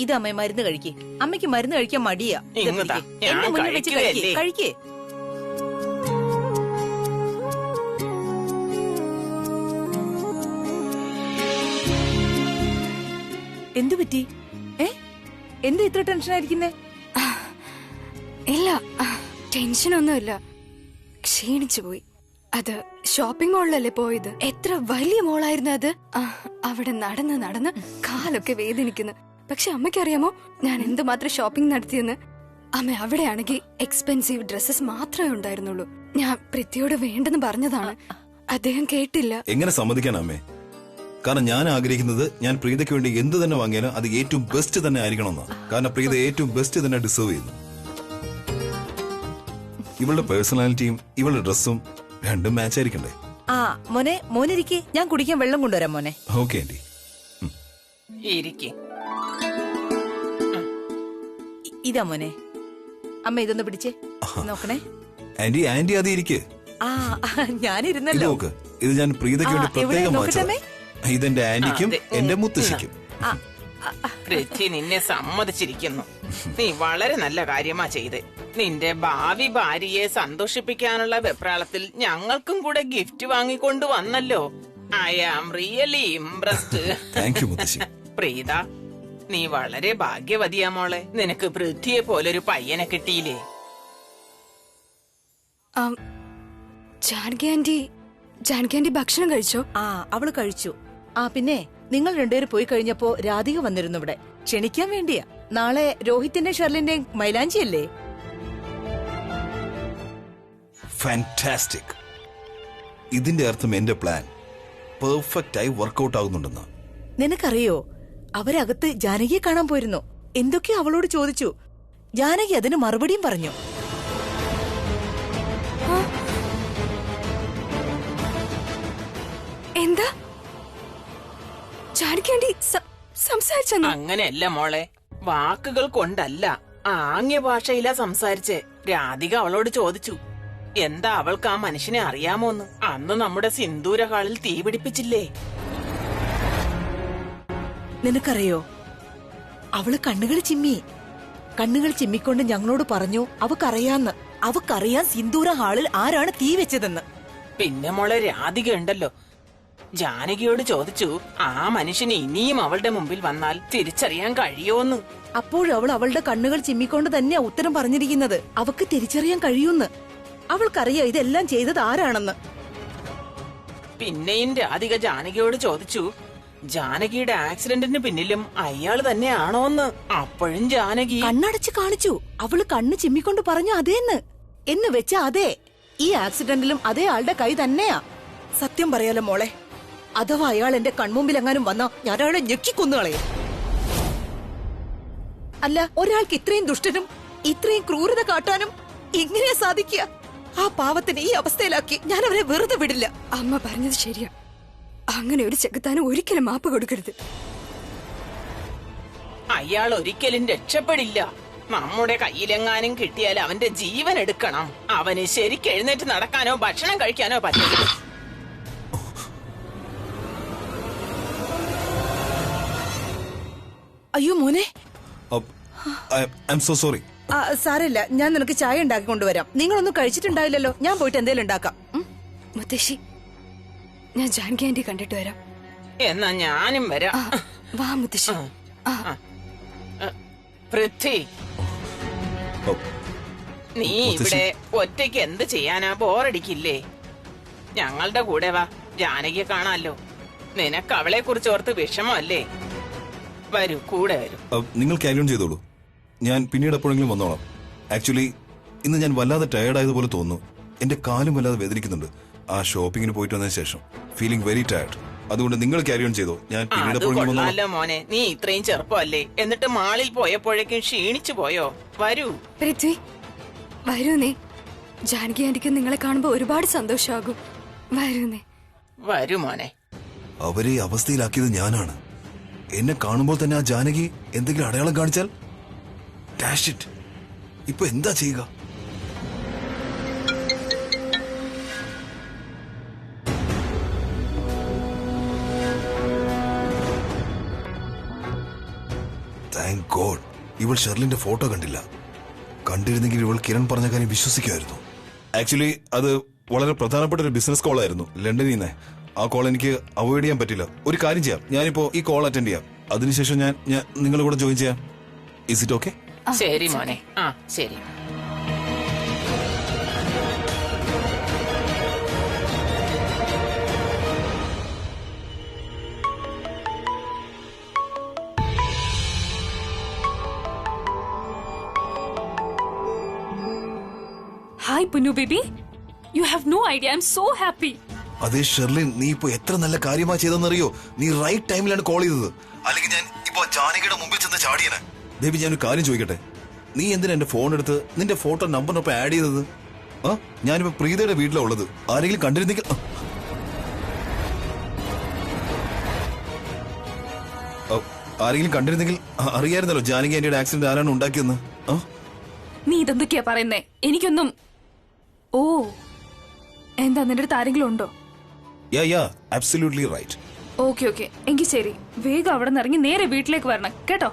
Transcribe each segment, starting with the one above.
ഇത് അമ്മ മരുന്ന് കഴിക്കേ. അമ്മയ്ക്ക് മരുന്ന് കഴിക്കാൻ മടിയാ. ഇങ്ങ് താ, ഞാൻ എന്റെ മുന്നിൽ വെച്ച് കഴിക്കുകയല്ലേ. കഴിക്കേ. എന്തു പറ്റി? എന്താ ഇത്ര ടെൻഷൻ ആയിരിക്കുന്നേ? ഇല്ല, ടെൻഷനൊന്നുമില്ല. ക്ഷീണിച്ചു പോയി. അത് ഷോപ്പിംഗ് മോളിലല്ലേ പോയത്. എത്ര വലിയ മോളായിരുന്നു അത്. അവിടെ നടന്ന് നടന്ന് കാലൊക്കെ വേദനിക്കുന്നു. പക്ഷെ അമ്മയ്ക്കറിയാമോ ഞാൻ എന്തുമാത്രം ഷോപ്പിംഗ് നടത്തിയെന്ന്? അമ്മ അവിടെയാണെങ്കിൽ എക്സ്പെൻസീവ് ഡ്രസ്സസ് മാത്രമേ ഉണ്ടായിരുന്നുള്ളൂ. ഞാൻ പ്രീതിയോട് വേണ്ടെന്ന് പറഞ്ഞതാണ്. അദ്ദേഹം കേട്ടില്ല. എങ്ങനെ സമ്മതിക്കാൻ അമ്മേ? കാരണം ഞാൻ ആഗ്രഹിക്കുന്നത് ഞാൻ പ്രീതയ്ക്ക് വേണ്ടി എന്ത് തന്നെ വാങ്ങിയാലും അത് ഏറ്റവും ബെസ്റ്റ് തന്നെ ആയിരിക്കണമെന്നാണ്. കാരണം പ്രീത ഏറ്റവും ബെസ്റ്റ് തന്നെ ഡിസേർവ് ചെയ്യുന്നു. ഇവളുടെ പേഴ്സണാലിറ്റിയും ഇവളുടെ ഡ്രസ്സും രണ്ടും മാച്ച് ആയിരിക്കണ്ടേ? മോനെ, മോനിരിക്കെ, ഞാൻ കുടിക്കാൻ വെള്ളം കൊണ്ടുവരാം മോനെ. Okay aunty. ഇതാ മോനെ. അമ്മ ഇതൊന്ന് പിടിച്ചേ നോക്കണേ. ആന്റി ആന്റി അത് ഇരിക്കേ. ഞാനിരുന്നല്ലോ. നോക്ക്, ഇത് ഞാൻ പ്രീതയ്ക്ക് വേണ്ടി പ്രത്യേകം വാങ്ങിച്ചത്. ഇതെന്റെ ആന്റിക്കും എന്റെ മുത്തശ്ശിക്കും. പൃഥ്വി നിന്നെ സമ്മതിച്ചിരിക്കുന്നു. നീ വളരെ നല്ല കാര്യമാ ചെയ്ത്. നിന്റെ ഭാവി ഭാര്യയെ സന്തോഷിപ്പിക്കാനുള്ള വെപ്രാളത്തിൽ ഞങ്ങൾക്കും കൂടെ ഗിഫ്റ്റ് വാങ്ങിക്കൊണ്ട് വന്നല്ലോ. I am really impressed. Thank you മുത്തശ്ശി. പ്രീത, നീ വളരെ ഭാഗ്യവതിയാ മോളെ. നിനക്ക് പൃഥ്വിയെ പോലൊരു പയ്യനെ കിട്ടിയില്ലേ. ജാനകി ആന്റി ഭക്ഷണം കഴിച്ചോ? അവള് കഴിച്ചു. പിന്നെ നിങ്ങൾ രണ്ടുപേരും പോയി കഴിഞ്ഞപ്പോ രാധിക വന്നിരുന്നു ഇവിടെ ക്ഷണിക്കാൻ വേണ്ടിയാ. നാളെ രോഹിത്തിന്റെ ഷെർലിന്റെ മൈലാഞ്ചി അല്ലേ? ഫാന്റാസ്റ്റിക്. ഇതിന്റെ അർത്ഥം എന്റെ പ്ലാൻ പെർഫെക്റ്റ് ആയി വർക്ക്ഔട്ട് ആകുന്നുണ്ടെന്ന്. നിനക്കറിയോ, അവരകത്ത് ജാനകിയെ കാണാൻ പോയിരുന്നു. എന്തൊക്കെയോ അവളോട് ചോദിച്ചു. ജാനകി അതിന് മറുപടിയും പറഞ്ഞു. എന്താ ജാനകി ആന്റി സംസാരിച്ചെന്നോ? അങ്ങനെയല്ല മോളെ, വാക്കുകൾ കൊണ്ടല്ല, ആംഗ്യ ഭാഷയിലാ സംസാരിച്ചേ. രാധിക അവളോട് ചോദിച്ചു, എന്താ അവൾക്ക് ആ മനുഷ്യനെ അറിയാമോന്ന്. അന്ന് നമ്മുടെ സിന്ദൂര ഹാളിൽ തീ പിടിപ്പിച്ചില്ലേ? നിനക്കറിയോ, അവള് കണ്ണുകൾ ചിമ്മിക്കൊണ്ട് ഞങ്ങളോട് പറഞ്ഞു അവക്കറിയാന്ന്. അവക്കറിയാൻ സിന്ദൂര ഹാളിൽ ആരാണ് തീ വെച്ചതെന്ന്. പിന്നെ മോളെ, രാധിക ഉണ്ടല്ലോ, ജാനകിയോട് ചോദിച്ചു ആ മനുഷ്യന് ഇനിയും അവളുടെ മുമ്പിൽ വന്നാൽ തിരിച്ചറിയാൻ കഴിയോന്ന്. അപ്പോഴവൾ അവളുടെ കണ്ണുകൾ ചിമ്മിക്കൊണ്ട് തന്നെയാ ഉത്തരം പറഞ്ഞിരിക്കുന്നത്. അവക്ക് തിരിച്ചറിയാൻ കഴിയൂന്ന്. അവൾക്കറിയാം ഇതെല്ലാം ചെയ്തത് ആരാണെന്ന്. പിന്നെയും രാധിക ജാനകിയോട് ചോദിച്ചു ജാനകിയുടെ ആക്സിഡന്റിന് പിന്നിലും അയാൾ തന്നെയാണോന്ന്. അപ്പോഴും ജാനകി കണ്ണടച്ച് കാണിച്ചു. അവള് കണ്ണ് ചിമ്മിക്കൊണ്ട് പറഞ്ഞു അതേന്ന്. എന്ന് വെച്ചാ അതെ, ഈ ആക്സിഡന്റിലും അതേ ആളുടെ കൈ തന്നെയാ. സത്യം പറയാലോ മോളെ, അഥവാ അയാൾ എന്റെ കൺമുമ്പിൽ എങ്ങാനും വന്നാ ഞാൻ അയാളെ ഞെക്കിക്കൊന്നുകളയും. അല്ല, ഒരാൾക്ക് ഇത്രയും ദുഷ്ടനും ഇത്രയും ക്രൂരത കാട്ടാനും എങ്ങനെയാ സാധിക്കുക? ആ പാവത്തിന് ഈ അവസ്ഥയിലാക്കി ഞാൻ അവരെ വെറുതെ വിടില്ല. അമ്മ പറഞ്ഞത് ശരിയാ. അങ്ങനെ ഒരു ചെകുത്താനും ഒരിക്കലും മാപ്പ് കൊടുക്കരുത്. അയാൾ ഒരിക്കലും രക്ഷപ്പെടില്ല. നമ്മുടെ കയ്യിലെങ്ങാനും കിട്ടിയാൽ അവന്റെ ജീവൻ എടുക്കണം. അവന് ശരിക്ക് എഴുന്നേറ്റ് നടക്കാനോ ഭക്ഷണം കഴിക്കാനോ പറ്റില്ല. അയ്യോ മോനെ, സോറി. സാരമില്ല, ഞാൻ നിനക്ക് ചായ ഉണ്ടാക്കി കൊണ്ടുവരാം. നിങ്ങളൊന്നും കഴിച്ചിട്ടുണ്ടാവില്ലല്ലോ, ഞാൻ പോയിട്ട് എന്തേലും ഉണ്ടാക്കാം. മുത്തശ്ശി, ഞാൻ ജാനകി ആന്റി കണ്ടിട്ട് വരാം. എന്നാ ഞാനും വരാം. വാ മുത്തശ്ശി. പൃഥ്വി, നീ ഇവിടെ ഒറ്റയ്ക്ക് എന്ത് ചെയ്യാനാ? ബോറടിക്കില്ലേ? ഞങ്ങളുടെ കൂടെ വാ, ജാനകിയെ കാണാമല്ലോ. നിനക്ക് അവളെ കുറിച്ച് ഓർത്ത് വിഷമല്ലേ? വരൂ, കൂടെ വരൂ. നിങ്ങൾ ക്യാരി ഓൺ ചെയ്തോളൂ, ഞാൻ പിന്നീട് എപ്പോഴെങ്കിലും വന്നോളാം. ആക്ച്വലി ഇന്ന് ഞാൻ വല്ലാതെ ടയർഡ് ആയതുപോലെ തോന്നുന്നു. എന്റെ കാലും വല്ലാതെ വേദനിക്കുന്നുണ്ട്. ആ ഷോപ്പിങ്ങിന് പോയിട്ട് വന്നതിന് ശേഷം ഫീലിംഗ് വെരി ടയർഡ്. അതുകൊണ്ട് നിങ്ങൾ ക്യാരി ഓൺ ചെയ്തോ, ഞാൻ പിന്നീട് എപ്പോഴെങ്കിലും വന്നോളാം. മോനെ, നീ ഇത്രയും ചെറുപ്പമല്ലേ, എന്നിട്ട് മാളിൽ പോയപ്പോഴേക്കും ക്ഷീണിച്ചു പോയോ? വരൂ. പൃഥ്വി, വരൂ. നീ ജാനകി ആന്റിക്ക് നിങ്ങളെ കാണുമ്പോ ഒരുപാട് സന്തോഷമാകും. വരൂ. നീ വരൂ മോനെ. അവരെ അവസ്ഥയിലാക്കിയത് ഞാനാണ്. എന്നെ കാണുമ്പോൾ തന്നെ ആ ജാനകി എന്തെങ്കിലും അടയാളം കാണിച്ചാൽ ഡാഷ് ഇറ്റ്, ഇപ്പൊ എന്താ ചെയ്യുക? താങ്ക് ഗോഡ്, ഇവൾ ഷെർലിന്റെ ഫോട്ടോ കണ്ടില്ല. കണ്ടിരുന്നെങ്കിൽ ഇവൾ കിരൺ പറഞ്ഞ കാര്യം വിശ്വസിക്കുമായിരുന്നു. ആക്ച്വലി അത് വളരെ പ്രധാനപ്പെട്ട ഒരു ബിസിനസ് കോൾ ആയിരുന്നു ലണ്ടനിൽ നിന്ന്. ആ കോൾ എനിക്ക് അവോയ്ഡ് ചെയ്യാൻ പറ്റില്ല. ഒരു കാര്യം ചെയ്യാം, ഞാനിപ്പോ ഈ കോൾ അറ്റൻഡ് ചെയ്യാം. അതിനുശേഷം ഞാൻ നിങ്ങളുടെ കൂടെ ജോയിൻ ചെയ്യാം. Is it okay? ശരി മോനെ. ആ ശരി. Hi, Punu baby. You have no idea. I'm so happy. അതേ ഷെർലിൻ, നീ ഇപ്പൊ എത്ര നല്ല കാര്യമാ ചെയ്തെന്നറിയോ? നീ റൈറ്റ് ടൈമിലാണ് കോൾ ചെയ്തത്. അല്ലെങ്കിൽ ഞാൻ ഇപ്പൊ ജാനകിയുടെ മുമ്പിൽ ചെന്ന് ചാടിയനെ. ബേബി, ഞാനൊരു കാര്യം ചോദിക്കട്ടെ, നീ എന്തിനാ എന്റെ ഫോൺ എടുത്ത് നിന്റെ ഫോട്ടോ നമ്പറിനൊപ്പം ആഡ് ചെയ്തത്? ഞാനിപ്പോ പ്രീതയുടെ വീട്ടിലാണ് ഉള്ളത്. ആരെങ്കിലും കണ്ടിരുന്നെങ്കിൽ അറിയായിരുന്നല്ലോ ജാനകി ആന്റിയുടെ ആക്സിഡന്റ് ആരാണ് ഉണ്ടാക്കിയെന്ന്. നീ ഇതെന്തൊക്കെയാ പറയുന്നേ? എനിക്കൊന്നും. ഓ, എന്താ നിന്റെ അടുത്ത് ആരെങ്കിലും ഉണ്ടോ? absolutely right. ഓക്കെ ഓക്കെ, എങ്കിൽ ശരി, വേഗം അവിടെ നിന്ന് ഇറങ്ങി നേരെ വീട്ടിലേക്ക് വരണം കേട്ടോ.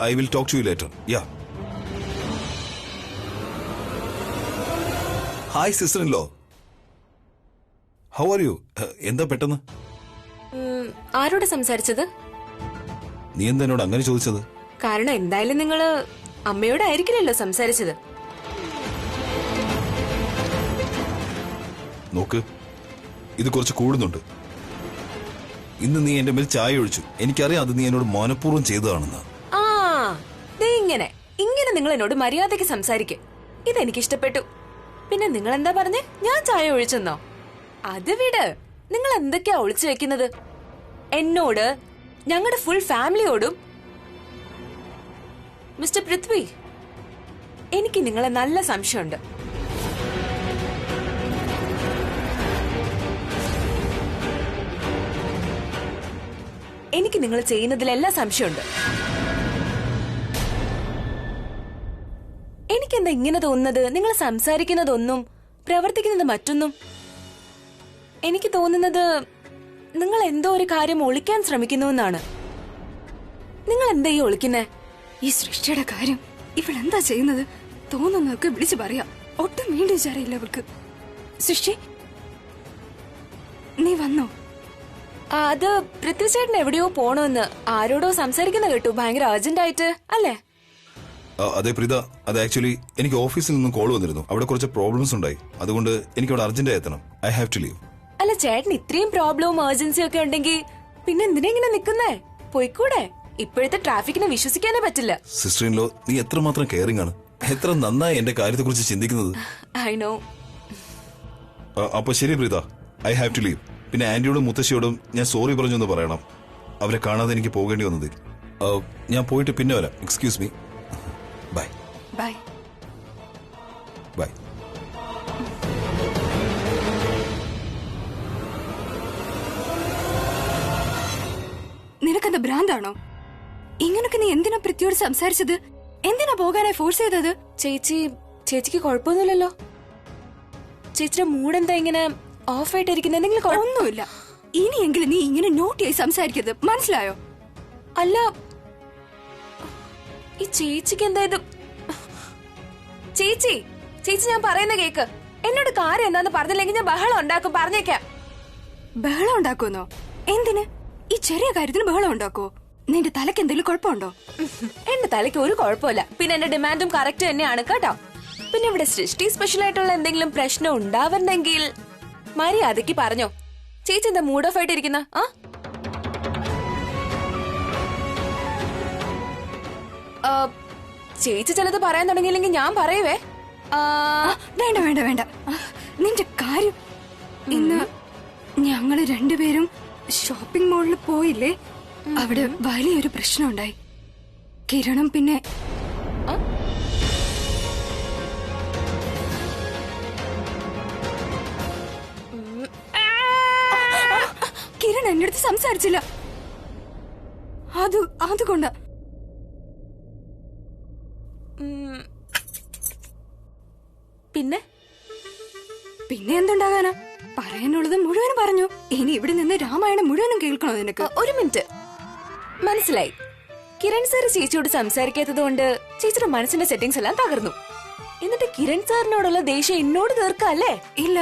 I will talk to you later. Hi sister-in-law. How are you? എന്താ പെട്ടെന്ന്? ആരോട് സംസാരിച്ചത്? നീ എന്താ എന്നോട് അങ്ങനെ ചോദിച്ചത്? കാരണം എന്തായാലും നിങ്ങള് അമ്മയോടായിരിക്കില്ലല്ലോ സംസാരിച്ചത്. നോക്ക്, ഇത് കുറച്ച് കൂടുന്നുണ്ട്. ഇന്ന് നീ എന്റെ മേൽ ചായ ഒഴിച്ചു. എനിക്കറിയാം അത് നീ എന്നോട് മനഃപൂർവ്വം ചെയ്തതാണെന്ന്. ഇങ്ങനെ നിങ്ങൾ എന്നോട് മര്യാദയ്ക്ക് സംസാരിക്കും. ഇതെനിക്ക് ഇഷ്ടപ്പെട്ടു. പിന്നെ നിങ്ങൾ എന്താ പറഞ്ഞേ? ഞാൻ ചായ ഒഴിച്ചെന്നോ? അത് വിട്. നിങ്ങൾ എന്തൊക്കെയാ ഒളിച്ചു വെക്കുന്നത്? എന്നോട്, ഞങ്ങളുടെ ഫുൾ ഫാമിലിയോടും. മിസ്റ്റർ പൃഥ്വി, എനിക്ക് നിങ്ങളെ നല്ല സംശയമുണ്ട്. എനിക്ക് നിങ്ങൾ ചെയ്യുന്നതിലെല്ലാം സംശയമുണ്ട്. എനിക്കെന്താ ഇങ്ങനെ തോന്നുന്നത്? നിങ്ങൾ സംസാരിക്കുന്നതൊന്നും പ്രവർത്തിക്കുന്നത് മറ്റൊന്നും. എനിക്ക് തോന്നുന്നത് നിങ്ങൾ എന്തോ ഒരു കാര്യം ഒളിക്കാൻ ശ്രമിക്കുന്നുവെന്നാണ്. നിങ്ങൾ എന്താ ഈ ഒളിക്കുന്നേ? ഈ സൃഷ്ടിയുടെ കാര്യം ഇവളെന്താ ചെയ്യുന്നത്? തോന്നുന്നതൊക്കെ വിളിച്ചു പറയാം. ഒട്ടും വീണ്ടും വിചാരയില്ല അവൾക്ക്. സൃഷ്ടി, നീ വന്നോ? അത് പൃഥ്വിചേട്ടൻ എവിടെയോ പോണോന്ന് ആരോടോ സംസാരിക്കുന്ന കേട്ടു. ഭയങ്കര അർജന്റ് ആയിട്ട് അല്ലേ? അതെ പ്രീത, അത് ആക്ച്വലി എനിക്ക് ഓഫീസിൽ നിന്നും കോൾ വന്നിരുന്നു. അവിടെ കുറച്ച് പ്രോബ്ലംസ് ഉണ്ടായി. അതുകൊണ്ട് എനിക്ക് അവിടെ അർജന്റ് എത്തണം. I have to leave. അല്ല ചേട്ടൻ, ഇത്രയും പ്രോബ്ലവും എമർജൻസി ഒക്കെ ഉണ്ടെങ്കിൽ പിന്നെ എന്തിനാ ഇങ്ങനെ നിക്കുന്നേ? പോയിക്കൂടെ? ഇപ്പോഴത്തെ ട്രാഫിക്കിനെ വിശ്വസിക്കാനേ പറ്റില്ല. സിസ്റ്റർ-ഇൻ-ലോ, നീ എത്രമാത്രം കെയറിംഗ് ആണ്. എത്ര നന്നായി എന്റെ കാര്യത്തെ കുറിച്ച് ചിന്തിക്കുന്നത്. I know. അപ്പൊ ശരി Preetha, I have to leave. പിന്നെ ആന്റിയോടും മുത്തശ്ശിയോടും ഞാൻ സോറി പറഞ്ഞൊന്ന് പറയണം. അവരെ കാണാതെ എനിക്ക് പോകേണ്ടി വന്നത്. ഞാൻ പോയിട്ട് പിന്നെ വരാം. Excuse me. Bye bye bye. നിനക്കെന്താ ഭ്രാന്താണോ? ഇങ്ങനൊക്കെ നീ എന്തിനാ പൃഥ്വിയോട് സംസാരിച്ചത്? എന്തിനാ പോകാനായി ഫോഴ്സ് ചെയ്തത്? ചേച്ചിക്ക് കുഴപ്പമൊന്നുമില്ലല്ലോ? ചേച്ചിയുടെ മൂഡ് എന്താ ഇങ്ങനെ ഓഫ് ആയിട്ടിരിക്കുന്നത്? എന്തെങ്കിലും ഒന്നുമില്ല. ഇനിയെങ്കിലും നീ ഇങ്ങനെ നോട്ടിയായി സംസാരിക്കരുത്, മനസ്സിലായോ? അല്ല, ഈ ചേച്ചിക്ക് എന്താ ഇത്? ചേച്ചി ഞാൻ പറയുന്ന കേക്ക്. എന്നോട് കാര്യം എന്താന്ന് പറഞ്ഞില്ലെങ്കിൽ ഞാൻ ബഹളം ഉണ്ടാക്കും, പറഞ്ഞേക്കാം. ബഹളം ഉണ്ടാക്കുമെന്നോ? എന്തിന്? ഈ ചെറിയ കാര്യത്തിന് ബഹളം ഉണ്ടാക്കുവോ? നിന്റെ തലക്ക് എന്തെങ്കിലും കുഴപ്പമുണ്ടോ? എന്റെ തലയ്ക്ക് ഒരു കുഴപ്പമില്ല. പിന്നെ എന്റെ ഡിമാൻഡും കറക്റ്റ് തന്നെയാണ് കേട്ടോ. പിന്നെ ഇവിടെ സൃഷ്ടി സ്പെഷ്യൽ ആയിട്ടുള്ള എന്തെങ്കിലും പ്രശ്നം ഉണ്ടാവുന്നെങ്കിൽ മര്യാദയ്ക്ക് പറഞ്ഞോ. ചേച്ചി എന്താ മൂഡ് ഓഫ് ആയിട്ടിരിക്കുന്ന? ചേച്ചി ചിലത് പറയാൻ തുടങ്ങിയില്ലെങ്കിൽ ഞാൻ പറയുവേ. വേണ്ട വേണ്ട വേണ്ട, നിന്റെ കാര്യം. ഇന്ന് ഞങ്ങള് രണ്ടുപേരും ഷോപ്പിംഗ് മോളിൽ പോയില്ലേ? അവിടെ വലിയൊരു പ്രശ്നം ഉണ്ടായി. കിരണം പിന്നെ കിരൺ എന്റെ അടുത്ത് സംസാരിച്ചില്ല. അതുകൊണ്ടാ. പിന്നെ എന്തുണ്ടാകാനാ? പറയാനുള്ളത് മുഴുവനും പറഞ്ഞു. ഇനി ഇവിടെ നിന്ന് രാമായണം മുഴുവനും കേൾക്കണോ നിനക്ക്? ഒരു മിനിറ്റ്, മനസ്സിലായി. കിരൺ സാർ ചേച്ചിയോട് സംസാരിക്കാത്തത് കൊണ്ട് ചേച്ചിയുടെ മനസ്സിന്റെ സെറ്റിംഗ്സ് എല്ലാം തകർന്നു. എന്നിട്ട് കിരൺ സാറിനോടുള്ള ദേഷ്യം എന്നോട് തീർക്കല്ലേ? ഇല്ല,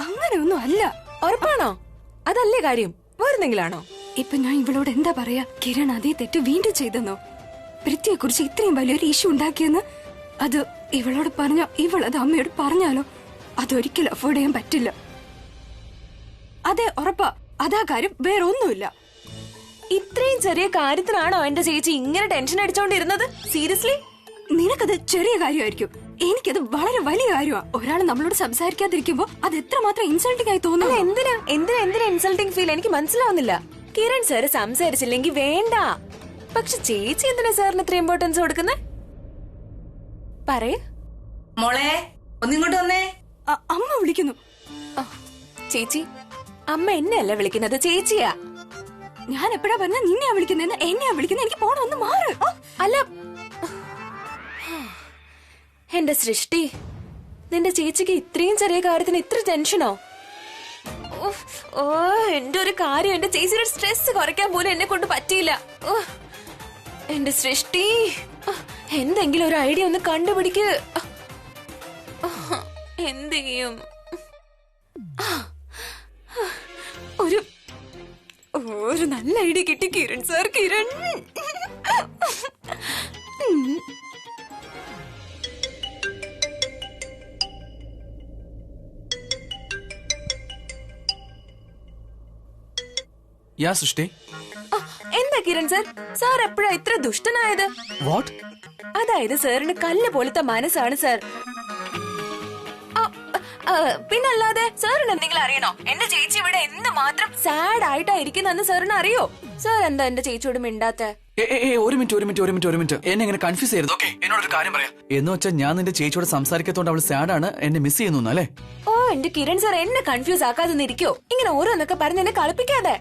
അങ്ങനെയൊന്നും അല്ല. ഉറപ്പാണോ? അതല്ലേ കാര്യം, വേറെന്തെങ്കിലാണോ? ഇപ്പൊ ഞാൻ ഇവളോട് എന്താ പറയാ? കിരൺ അതേ തെറ്റ് വീണ്ടും ചെയ്തെന്നോ? പ്രീതിയെ കുറിച്ച് ഇത്രയും വലിയൊരു ഇഷ്യൂ ഉണ്ടാക്കിയെന്ന് അത് ഇവളോട് പറഞ്ഞ ഇവളത് അമ്മയോട് പറഞ്ഞാലോ? അതൊരിക്കലും അഫോർഡ് ചെയ്യാൻ പറ്റില്ല. അതെ, ഉറപ്പാ. അതാ കാര്യം, വേറെ ഒന്നുമില്ല. ഇത്രയും ചെറിയ കാര്യത്തിനാണോ എന്റെ ചേച്ചി ഇങ്ങനെ ടെൻഷൻ അടിച്ചോണ്ടിരുന്നത്? സീരിയസ്ലി? നിനക്കത് ചെറിയ കാര്യമായിരിക്കും, എനിക്കത് വളരെ വലിയ കാര്യമാണ്. ഒരാൾ നമ്മളോട് സംസാരിക്കാതിരിക്കുമ്പോ അത് എത്രമാത്രം ഇൻസൾട്ടിംഗ് ആയി തോന്നുന്നു. എന്തിനാ ഇൻസൾട്ടിംഗ് ഫീൽ? എനിക്ക് മനസ്സിലാവുന്നില്ല. കിരൺ സാറ് സംസാരിച്ചില്ലെങ്കിൽ വേണ്ട, പക്ഷെ ചേച്ചി എന്തിനാ സാറിന് ഇത്ര ഇമ്പോർട്ടൻസ് കൊടുക്കുന്നേ? പറയേ മോളെ, ഒന്നിങ്ങോട്ട് വന്നേ. അമ്മ വിളിക്കുന്നു. ചേച്ചി, അമ്മ എന്നെയല്ല വിളിക്കുന്നത്, ചേച്ചിയാ. ഞാൻ എപ്പോഴാ പറഞ്ഞ നിന്നെയാ വിളിക്കുന്നതെന്ന്? എന്നെയാ വിളിക്കുന്നത്. എനിക്ക് പോണം, ഒന്ന് മാറ്. അല്ല, എന്റെ സൃഷ്ടി, നിന്റെ ചേച്ചിക്ക് ഇത്രയും ചെറിയ കാര്യത്തിന് ഇത്ര ടെൻഷനോ? ഓ, എന്റെ ഒരു കാര്യം, എന്റെ ചേച്ചിയുടെ സ്ട്രെസ് കുറയ്ക്കാൻ പോലും എന്നെ കൊണ്ട് പറ്റിയില്ല. എന്റെ സൃഷ്ടി, എന്തെങ്കിലും ഒരു ഐഡിയ ഒന്ന് കണ്ടുപിടിക്ക്. എന്ത് ചെയ്യും? ഒരു നല്ല ഐഡിയ കിട്ടി. കിരൺ സാർ, കിരൺ. സൃഷ്ടി, എന്താ കിരൺ സാർ, സാർ എപ്പോഴാ ഇത്ര ദുഷ്ടനായത്? വാട്ട്? അതായത് സാറിന് കല്ല് പോലത്തെ മനസ്സാണ് സാർ. പിന്നല്ലാതെ സാറിന് എന്തെങ്കിലും അറിയണോ? എന്റെ ചേച്ചി ഇവിടെ എന്ത് മാത്രം സാഡ് ആയിട്ടാ ഇരിക്കുന്നെന്ന് സാറിന് അറിയോ? സാർ എന്താ എന്റെ ചേച്ചിയോട് മിണ്ടാത്ത? ഒരു മിനിറ്റ്, എന്നെ ഇങ്ങനെ കൺഫ്യൂസ് ചെയ്യരുത്. ഓക്കെ, എന്നോടൊരു കാര്യം പറയാം. എന്ന് വെച്ചാൽ ഞാൻ നിന്റെ ചേച്ചിയോട് സംസാരിക്കാത്തോണ്ട് അവൾ സാഡാണ്, എന്നെ മിസ് ചെയ്യുന്നു അല്ലേ? ഓ, എന്റെ കിരൺ സാർ, എന്നെ കൺഫ്യൂസ് ആക്കാതെ നിൽക്കോ? ഇങ്ങനെ ഓരോന്നൊക്കെ പറഞ്ഞ് എന്നെ കളിപ്പിക്കാതെ.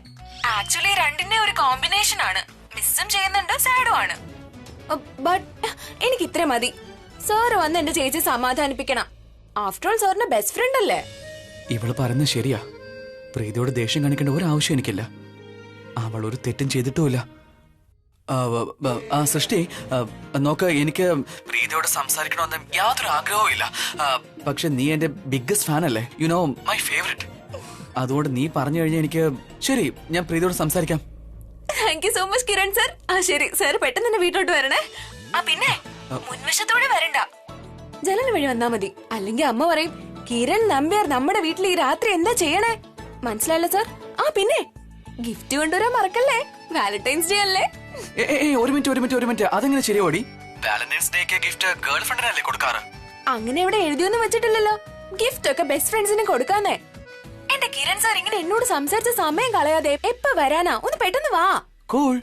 ആക്ച്വലി രണ്ടിന്റെ ഒരു കോമ്പിനേഷൻ ആണ്. മിസ്സും ചെയ്യുന്നുണ്ട്, സാഡും ആണ്. ബട്ട് എനിക്ക് ഇത്ര മതി. സാറ് വന്ന് എന്റെ ചേച്ചി സമാധാനിപ്പിക്കണം. ആഫ്റ്റർ ഓൾ സാറിന്റെ ബെസ്റ്റ് ഫ്രണ്ട് അല്ലേ? ഇവള് പറയുന്നത് ശരിയാ. പ്രീതിയോട് ദേഷ്യം കാണിക്കേണ്ട ഒരു ആവശ്യം എനിക്കില്ല. അവൾ ഒരു തെറ്റും ചെയ്തിട്ടുമില്ല. സൃഷ്ടി, നോക്ക്, എനിക്ക് പ്രീതിയോട് സംസാരിക്കണമെന്ന് യാതൊരു ആഗ്രഹവും ഇല്ല. പക്ഷെ നീ എന്റെ ബിഗ്ഗസ്റ്റ് ഫാൻ അല്ലേ? You know, my favourite. അതുകൊണ്ട് നീ പറഞ്ഞു കഴിഞ്ഞാൽ എനിക്ക് ശരി, ഞാൻ പ്രീതിയോട് സംസാരിക്കാം. Thank you so much Kiran sir. ശരി സാർ, പെട്ടെന്ന് തന്നെ വീട്ടിലോട്ട് വരണേ. പിന്നെ മുൻവശത്തോടെ വരണ്ട, ജനൽ വഴി വന്നാ മതി. അല്ലെങ്കിൽ അമ്മ പറയും, കിരൺ നമ്പ്യാർ നമ്മുടെ വീട്ടിൽ ഈ രാത്രി എന്താ ചെയ്യണേ? മനസ്സിലായല്ലോ സാർ? പിന്നെ ഗിഫ്റ്റ് കൊണ്ടുവരാൻ മറക്കല്ലേ, വാലന്റൈൻസ് ഡേ അല്ലേ? ഒരു മിനിറ്റ്, അതെങ്ങനെ ശരിയോടി? വാലന്റൈൻസ് ഡേക്ക് ഗിഫ്റ്റ് ഗേൾ ഫ്രണ്ടിനല്ലേ കൊടുക്കാറ്? അങ്ങനെ ഇവിടെ എഴുതിയൊന്നും വെച്ചിട്ടില്ലല്ലോ. ഗിഫ്റ്റ് ഒക്കെ ബെസ്റ്റ് ഫ്രണ്ട്സിന് കൊടുക്കാന്നേ. എന്റെ കിരൺ സാർ ഇങ്ങനെ എന്നോട് സംസാരിച്ച സമയം കളയാതെ എപ്പ വരാനാ? ഒന്ന് പെട്ടെന്ന് വാ. കൂൾ.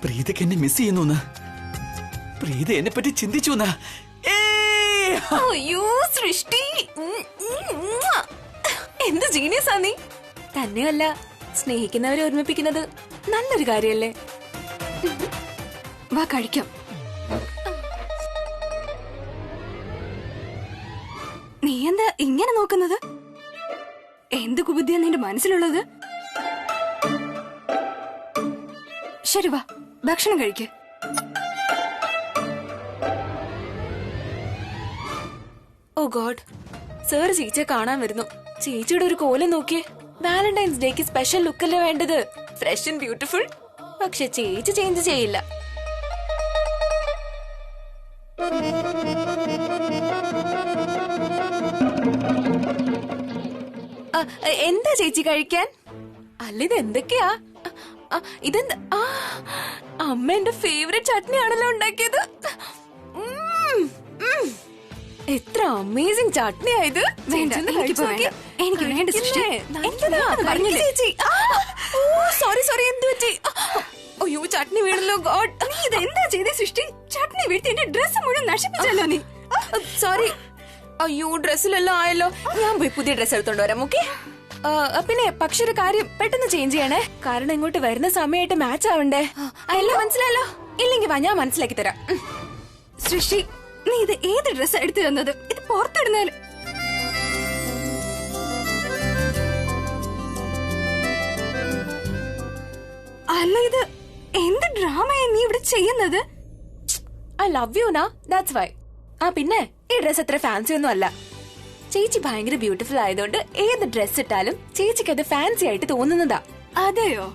പ്രീതക്ക് എന്നെ മിസ് ചെയ്യുന്നു. പ്രീത എന്നെ പറ്റി ചിന്തിച്ചു. അയ്യോ സൃഷ്ടി, എന്ത് ജീനിയസാ നീ. തന്നെയല്ല, സ്നേഹിക്കുന്നവരെ ഓർമ്മിപ്പിക്കുന്നത് നല്ലൊരു കാര്യല്ലേ? വാ, കഴിക്കാം. നീ എന്താ ഇങ്ങനെ നോക്കുന്നത്? എന്ത് കുബുദ്ധിയാ നിന്റെ മനസ്സിലുള്ളത്? ശരി, വാ, ഭക്ഷണം കഴിക്ക്. ഓ ഗോഡ്, സാർ ചേച്ചിയെ കാണാൻ വരുന്നു. ചേച്ചിയുടെ ഒരു കോലം നോക്കിയേ. വാലന്റൈൻസ് ഡേക്ക് സ്പെഷ്യൽ ലുക്കല്ലേ വേണ്ടത്, ഫ്രഷ് ആൻഡ് ബ്യൂട്ടിഫുൾ. പക്ഷെ ചേച്ചി ചേഞ്ച് ചെയ്യില്ല. എന്താ ചേച്ചി കഴിക്കാൻ? അല്ല, ഇത് എന്തൊക്കെയാ? ഇതെന്താ? അമ്മ എന്റെ ഫേവറേറ്റ് ചട്നി ആണല്ലോ ഉണ്ടാക്കിയത്. എത്ര അമേസിംഗ് ചട്നി ആയത്. എനിക്ക് വേണ്ട സൃഷ്ടി. സോറി, എന്ത് പറ്റി? അയ്യോ, ചട്നി വീണല്ലോ. ഗോഡ്, നീ ഇത് എന്താ ചെയ്തേ സൃഷ്ടി? ചട്നി വീഴ്ത്തി എന്റെ ഡ്രസ് മുഴുവൻ നശിപ്പിച്ചല്ലോ നീ. സോറി. അയ്യോ, ഡ്രസ്സിലെല്ലാം ആയല്ലോ. ഞാൻ പോയി പുതിയ ഡ്രസ് എടുത്തോണ്ട് വരാം. ഓക്കെ? പിന്നെ പക്ഷെ ഒരു കാര്യം, പെട്ടെന്ന് ചേഞ്ച് ചെയ്യണേ. കാരണം ഇങ്ങോട്ട് വരുന്ന സമയമായിട്ട് മാച്ച് ആവണ്ടേ. എല്ലാം മനസ്സിലായല്ലോ? ഇല്ലെങ്കിൽ വാ, ഞാൻ മനസ്സിലാക്കി തരാം. സൃഷ്ടി, നീ ഇത് ഏത് ഡ്രസ് എടുത്തു തന്നത്? ഇത് പുറത്തിടുന്നാലും അല്ല ഇത് എന്ത് ഡ്രാമയാ നീ ഇവിടെ ചെയ്യുന്നത്? ഐ ലവ് യു നാ, ദാറ്റ്സ് വൈ. ആ പിന്നെ ഈ ഡ്രസ് അത്ര ഫാൻസി ഒന്നും അല്ല. ചേച്ചി ഭയങ്കര ബ്യൂട്ടിഫുൾ ആയതുകൊണ്ട് ഏത് ഡ്രസ് ഇട്ടാലും ചേച്ചിക്ക് അത് ഫാൻസി ആയിട്ട് തോന്നുന്നതാ. അതെയോ?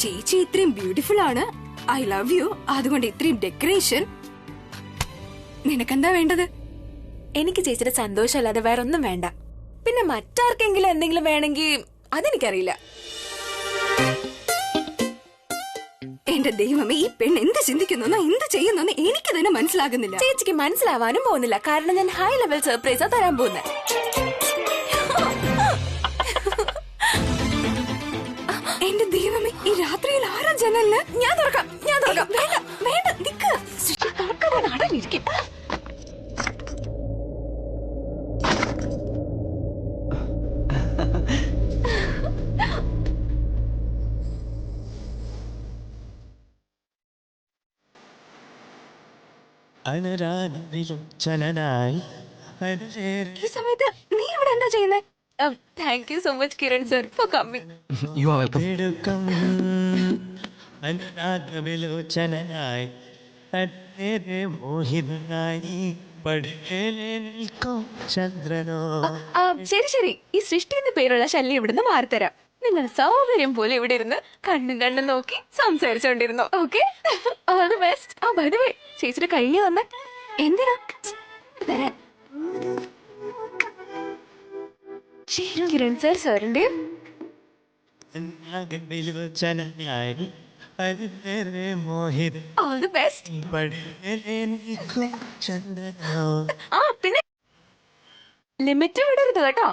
ചേച്ചി ഇത്രയും ബ്യൂട്ടിഫുൾ ആണ്, ഐ ലവ് യു, അതുകൊണ്ട് ഇത്രയും ഡെക്കറേഷൻ. നിനക്കെന്താ വേണ്ടത്? എനിക്ക് ചേച്ചിയുടെ സന്തോഷമല്ലാതെ വേറെ ഒന്നും വേണ്ട. പിന്നെ മറ്റാർക്കെങ്കിലും എന്തെങ്കിലും വേണമെങ്കിൽ അതെനിക്കറിയില്ല. എന്റെ ദൈവമേ, ഈ പെണ്ണ് എന്ത് ചിന്തിക്കുന്നു, എന്ത് ചെയ്യുന്നു എനിക്ക് തന്നെ മനസ്സിലാകുന്നില്ല. ചേച്ചിക്ക് മനസ്സിലാവാനും പോകുന്നില്ല, കാരണം ഞാൻ ഹൈ ലെവൽ സർപ്രൈസാ തരാൻ പോകുന്നത്. എന്റെ ദൈവമേ, ഈ രാത്രിയിൽ ആരാ ജനലില്? ഞാൻ തുറക്കാം. വേണ്ട വേണ്ട, നിക്ക്. നടന്നിരിക്കും. ഈ സമയത്ത് നീ ഇവിടെ എന്താ ചെയ്യുന്നേ? Thank you so much Kiran sir for coming. You are welcome. ശരി ശരി, ഈ സൃഷ്ടി എന്ന പേരുള്ള ശല്യം ഇവിടുന്ന് മാറിത്തരാം. നിങ്ങൾ സൗകര്യം പോലെ ഇവിടെ ഇരുന്ന് കണ്ണും നോക്കി സംസാരിച്ചോണ്ടിരുന്നു. Okay, all the best. ആ ബൈ ദി വേ, ചേച്ചിയുടെ കയ്യിൽ വന്ന എന്തിനാ തരാൻ? കിരൺ സർ സാറിന്റെ ഓൾ ദി ബെസ്റ്റ്. ആ പിന്നെ ലിമിറ്റ് വിടരുത് കേട്ടോ.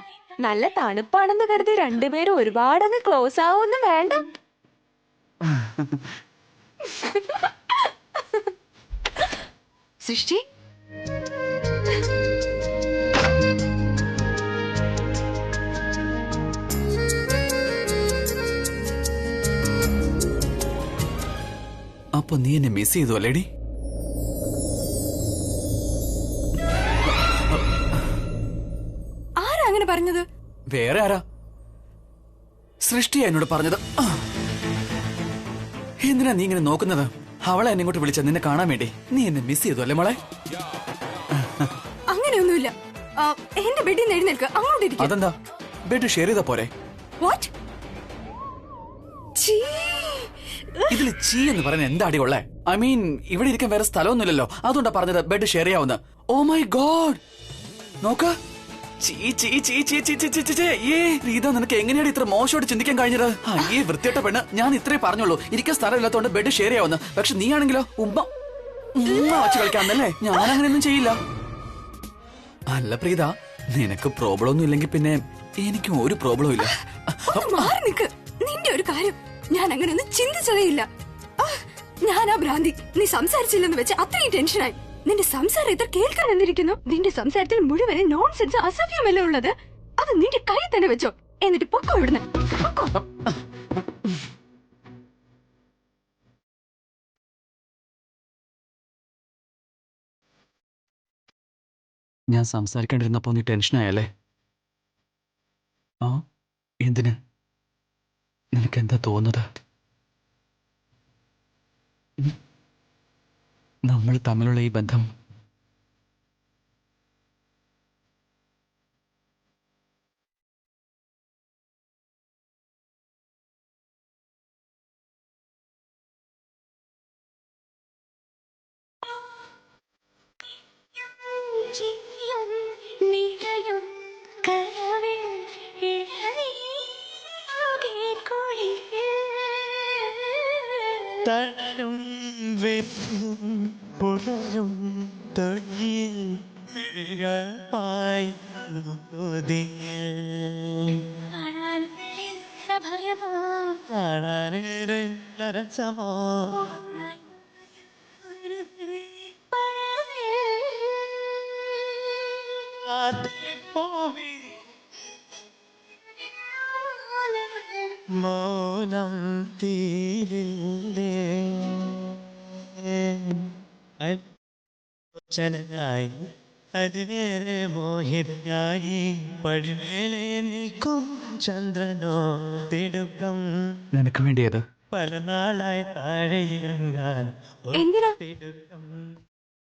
നല്ല തണുപ്പാണെന്ന് കരുതി രണ്ടുപേരും ഒരുപാടങ്ങ് ക്ലോസ് ആവൊന്നും വേണ്ട. സൃഷ്ടി, അപ്പൊ നീ എന്നെ മിസ് ചെയ്തു അല്ലേടി? ആരാ അങ്ങനെ പറഞ്ഞത്? വേറെ ആരാ? സൃഷ്ടിയാ എന്നോട് പറഞ്ഞത്. എന്തിനാ നീ ഇങ്ങനെ നോക്കുന്നത്? അവളെ എന്നെ ഇങ്ങോട്ട് വിളിച്ച നിന്നെ കാണാൻ വേണ്ടി. നീ എന്നെ മിസ് ചെയ്തു അല്ലേ മോളെ? അങ്ങനെയൊന്നുമില്ല. എന്റെ ബെഡിൽ നിന്ന് എഴുന്നേൽക്ക്, അങ്ങോട്ട് ഇരിക്ക്. അതെന്താ, ബെഡ് ഷെയർ ചെയ്താ പോരെ? വാട്ട്? ഇതിൽ ചീ എന്ന് പറയുന്ന എന്താ അടി കൊള്ളേ? ഐ മീൻ, ഇവിടെ ഇരിക്കാൻ വേറെ സ്ഥലമൊന്നുമില്ലല്ലോ, അതുകൊണ്ടാ പറഞ്ഞത് ബെഡ് ഷെയർ ചെയ്യാവുന്ന. ഓ മൈ ഗോഡ്, നോക്ക. നിനക്ക് എങ്ങനെയാണ് ഇത്ര മോശമായിട്ട് ചിന്തിക്കാൻ കഴിഞ്ഞത്? ഈ വൃത്തിയിട്ട പെണ്ണ്. ഞാൻ ഇത്രേ പറഞ്ഞോളൂ, ഇരിക്കാൻ സ്ഥലമില്ലാത്തോണ്ട് ബെഡ് ഷെയർ ചെയ്യാവുന്ന. പക്ഷെ നീ ആണെങ്കിലോ ഉമ്മ വച്ച് കളിക്കാന്നല്ലേ? ഞാൻ അങ്ങനെയൊന്നും ചെയ്യില്ല. അല്ല പ്രീത, നിനക്ക് പ്രോബ്ലം ഒന്നും ഇല്ലെങ്കിൽ പിന്നെ എനിക്കും ഒരു പ്രോബ്ലം ഇല്ല. മാറി നിക്ക്. നിന്റെ ഒരു കാര്യം ഞാൻ അങ്ങനെയൊന്നും ചിന്തിച്ചതേയില്ല. ഞാനാ ഭ്രാന്തി. നീ സംസാരിച്ചില്ലെന്ന് വെച്ച് അത്രയും ടെൻഷനായി. നിന്റെ സംസാരം ഇത്ര കേൾക്കാൻ എന്നിരിക്കുന്നു. നിന്റെ സംസാരത്തിൽ മുഴുവനും നോൺസെൻസ് അസഭ്യമല്ലേ ഉള്ളത്. അത് നിന്റെ കൈ തന്നെ വെച്ചോ, എന്നിട്ട് പൊക്കോ ഇവിടുന്ന്. ഞാൻ സംസാരിക്കാണ്ടിരുന്നപ്പോ നീ ടെൻഷനായല്ലേ? ആ, എന്തിന്? നിനക്കെന്താ തോന്നുന്നത്? നമ്മൾ തമ്മിലുള്ള ഈ ബന്ധം തളരും പുഴയും തൊഴിൽ മൗനം തീരില്ലേ ചനായി അതിനേറെ മോഹിതനായി പടിമേലെ നിൽക്കും ചന്ദ്രനോ തിടുക്കം നിനക്ക് വേണ്ടിയത് പല നാളായി താഴെ ഇറങ്ങാൻ ഒരു എന്തിനാ? തിടുക്കം